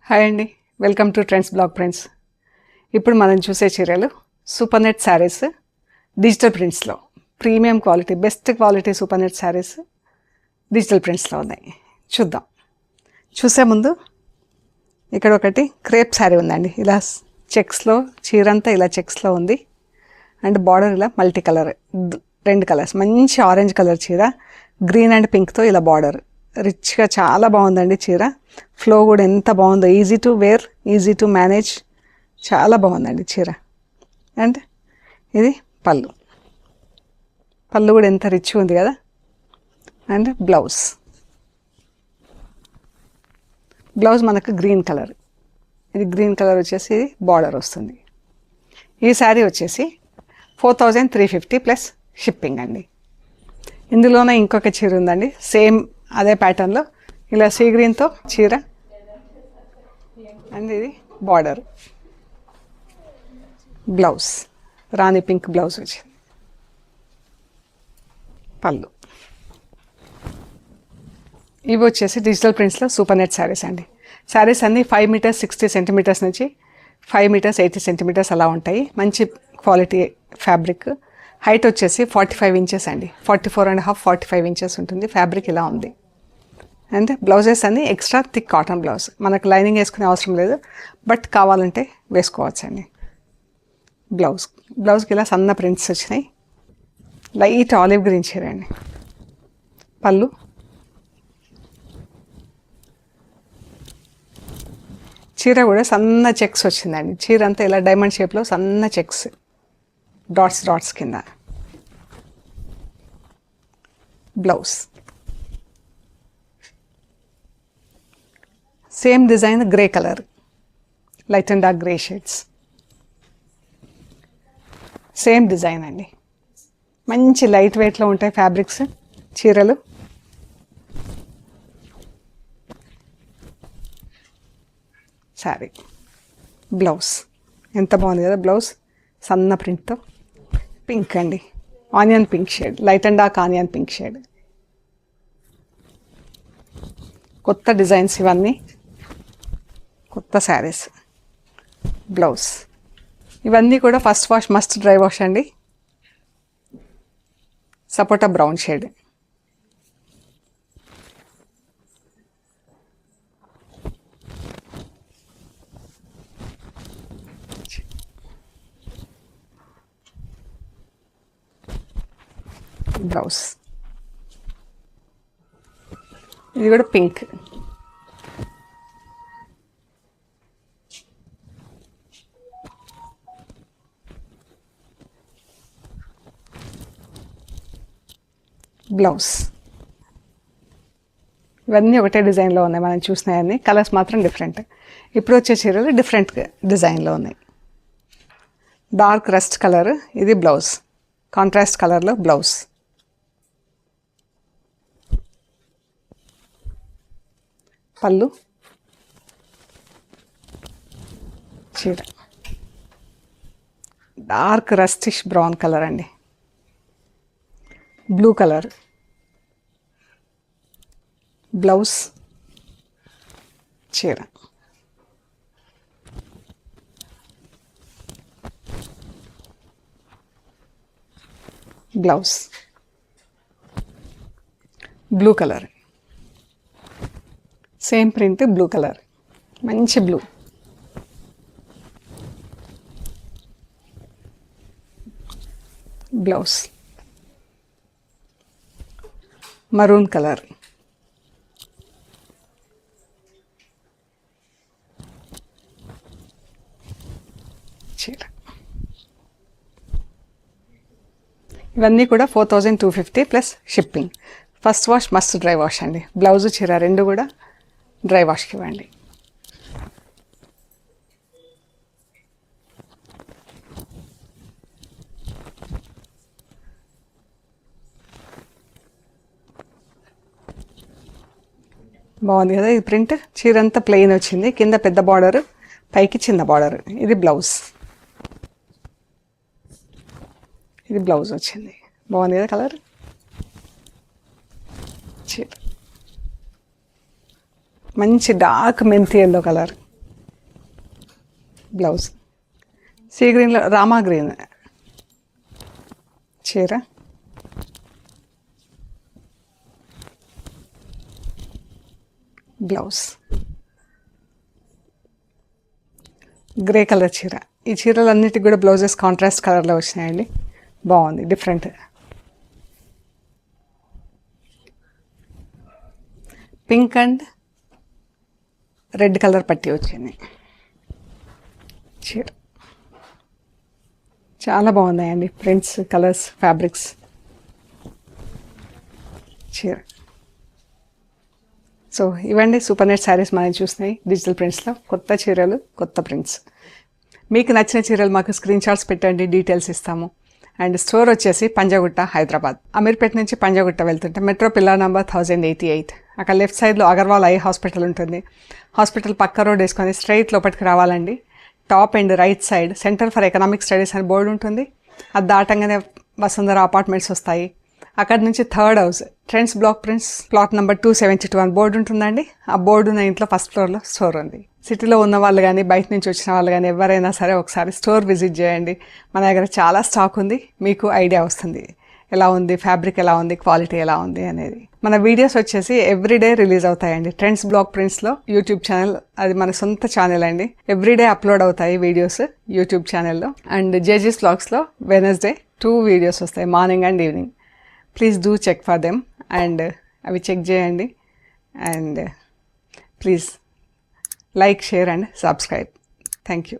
Hi అండి, welcome to trends blog friends. ఇప్పుడు మనం చూసే చీరలు సూపర్ నెట్ శారీస్ డిజిటల్ ప్రింట్స్లో premium quality, best quality super net saris digital ప్రింట్స్లో ఉన్నాయి. చూద్దాం. చూసే ముందు ఇక్కడ ఒకటి క్రేప్ శారీ ఉందండి. ఇలా చెక్స్లో చీర అంతా ఇలా చెక్స్లో ఉంది. అండ్ బార్డర్ ఇలా మల్టీ కలర్, 2 కలర్స్, మంచి ఆరెంజ్ కలర్ చీర, గ్రీన్ అండ్ పింక్తో ఇలా బార్డర్ రిచ్గా చాలా బాగుందండి చీర. ఫ్లో కూడా ఎంత బాగుందో, easy to wear, easy to manage, చాలా బాగుందండి చీర. అండ్ ఇది పళ్ళు కూడా ఎంత రిచ్ ఉంది కదా. అండ్ బ్లౌజ్ మనకు గ్రీన్ కలర్, ఇది గ్రీన్ కలర్ వచ్చేసి ఇది బార్డర్ వస్తుంది. ఈ శారీ వచ్చేసి 4350 ప్లస్ షిప్పింగ్ అండి. ఇందులోనే ఇంకొక చీర ఉందండి, సేమ్ అదే ప్యాటర్న్లో, ఇలా సీ గ్రీన్తో చీర. అండ్ ఇది బార్డర్, బ్లౌజ్ రాణి పింక్ బ్లౌజ్ వచ్చింది. పళ్ళు. ఇవి వచ్చేసి డిజిటల్ ప్రింట్స్లో సూపర్ నెట్ శారీస్ అండి. శారీస్ అన్నీ 5 మీటర్స్ 60 సెంటీమీటర్స్ నుంచి 5 మీటర్స్ 80 సెంటీమీటర్స్ అలా ఉంటాయి. మంచి క్వాలిటీ ఫ్యాబ్రిక్. హైట్ వచ్చేసి 45 ఇంచెస్ అండి, 44.5 45 ఇంచెస్ ఉంటుంది. ఫ్యాబ్రిక్ ఇలా ఉంది. అండ్ బ్లౌజెస్ అన్నీ ఎక్స్ట్రా థిక్ కాటన్ బ్లౌజ్, మనకు లైనింగ్ వేసుకునే అవసరం లేదు, బట్ కావాలంటే వేసుకోవచ్చండి. బ్లౌజ్కి ఇలా సన్న ప్రింట్స్ వచ్చినాయి. లైట్ ఆలివ్ గ్రీన్ చీర అండి. పళ్ళు. చీర కూడా సన్న చెక్స్ వచ్చిందండి. చీర అంతా ఇలా డైమండ్ షేప్లో సన్న చెక్స్, డాట్స్ కింద. Blouse same design, grey colour, light and dark grey shades, same design అండి. మంచి లైట్ వెయిట్లో ఉంటాయి ఫ్యాబ్రిక్స్ చీరలు. శారీ. బ్లౌజ్ ఎంత బాగుంది కదా. బ్లౌజ్ సన్న ప్రింట్తో, పింక్ అండి, onion pink shade, light and dark onion pink shade. కొత్త డిజైన్స్ ఇవన్నీ, కొత్త శారీస్. బ్లౌజ్ ఇవన్నీ కూడా first wash must dry wash అండి. సపోటా బ్రౌన్ షేడ్. బ్లౌజ్ ఇది కూడా పింక్. బ్లౌజ్ ఇవన్నీ ఒకటే డిజైన్లో ఉన్నాయి, మనం చూసినాయన్నీ. కలర్స్ మాత్రం డిఫరెంట్. ఇప్పుడు వచ్చే చీరలు డిఫరెంట్ డిజైన్లో ఉన్నాయి. డార్క్ రస్ట్ కలర్, ఇది బ్లౌజ్, కాంట్రాస్ట్ కలర్లో బ్లౌజ్. పళ్ళు. చీర డార్క్ రస్టిష్ బ్రౌన్ కలర్ అండి. Blue colour. బ్లౌజ్. చీర. Blouse blue colour, same print, blue colour, మంచి బ్లూ. Blouse maroon colour. చీర. ఇవన్నీ కూడా 4250 plus shipping. First wash must dry wash అండి. బ్లౌజ్ చీర రెండు కూడా డ్రై వాష్కి ఇవ్వండి. బాగుంది కదా ఈ ప్రింట్. చీర అంతా ప్లెయిన్ వచ్చింది, కింద పెద్ద బార్డర్, పైకి చిన్న బార్డర్. ఇది బ్లౌజ్, ఇది బ్లౌజ్ వచ్చింది. బాగుంది కదా కలర్. చీర మంచి డార్క్ మెంతి ఎల్లో కలర్, బ్లౌజ్ సీ గ్రీన్లో రామా గ్రీన్ చీర, బ్లౌజ్ గ్రే కలర్ చీర. ఈ చీరలన్నిటికి కూడా బ్లౌజెస్ కాంట్రాస్ట్ కలర్లో వచ్చినాయండి, బాగుంది, different. Pink and red colour పట్టి వచ్చింది చీర. చాలా బాగున్నాయండి ప్రింట్స్, కలర్స్, ఫ్యాబ్రిక్స్. చీర. సో ఇవండి సూపర్ నెట్ శారీస్ మనం చూసినాయి డిజిటల్ ప్రింట్స్లో. కొత్త చీరలు, కొత్త ప్రింట్స్. మీకు నచ్చిన చీరలు మాకు స్క్రీన్ షాట్స్ పెట్టండి, డీటెయిల్స్ ఇస్తాము. అండ్ స్టోర్ వచ్చేసి పంజాగుట్ట, హైదరాబాద్. అమీర్పేట నుంచి పంజాగుట్ట వెళ్తుంటే మెట్రో పిల్లర్ నెంబర్ 1088. అక్కడ లెఫ్ట్ సైడ్లో అగర్వాల్ ఐ హాస్పిటల్ ఉంటుంది. హాస్పిటల్ పక్క రోడ్ వేసుకొని స్ట్రైట్ లోపలికి రావాలండి. Top and right side centre for economic studies అని బోర్డు ఉంటుంది. అది దాటంగానే వసుంధర అపార్ట్మెంట్స్ వస్తాయి. అక్కడ నుంచి third house trends block prints plot number 272 అని బోర్డు ఉంటుందండి. ఆ బోర్డు ఉన్న ఇంట్లో ఫస్ట్ ఫ్లోర్లో స్టోర్ ఉంది. సిటీలో ఉన్న వాళ్ళు కానీ బయట నుంచి వచ్చిన వాళ్ళు కానీ ఎవరైనా సరే ఒకసారి స్టోర్ విజిట్ చేయండి. మన దగ్గర చాలా స్టాక్ ఉంది, మీకు ఐడియా వస్తుంది ఎలా ఉంది, ఫ్యాబ్రిక్ ఎలా ఉంది, క్వాలిటీ ఎలా ఉంది అనేది. మన వీడియోస్ వచ్చేసి ఎవ్రీడే రిలీజ్ అవుతాయండి ట్రెండ్స్ బ్లాక్ ప్రింట్స్లో. యూట్యూబ్ ఛానల్, అది మన సొంత ఛానల్ అండి. ఎవ్రీడే అప్లోడ్ అవుతాయి వీడియోస్ యూట్యూబ్ ఛానల్లో. అండ్ జేజీస్ బ్లాగ్స్లో వెనస్డే 2 వీడియోస్ వస్తాయి, morning and evening. Please do check for them and అవి చెక్ చేయండి. And please like, share and subscribe. Thank you.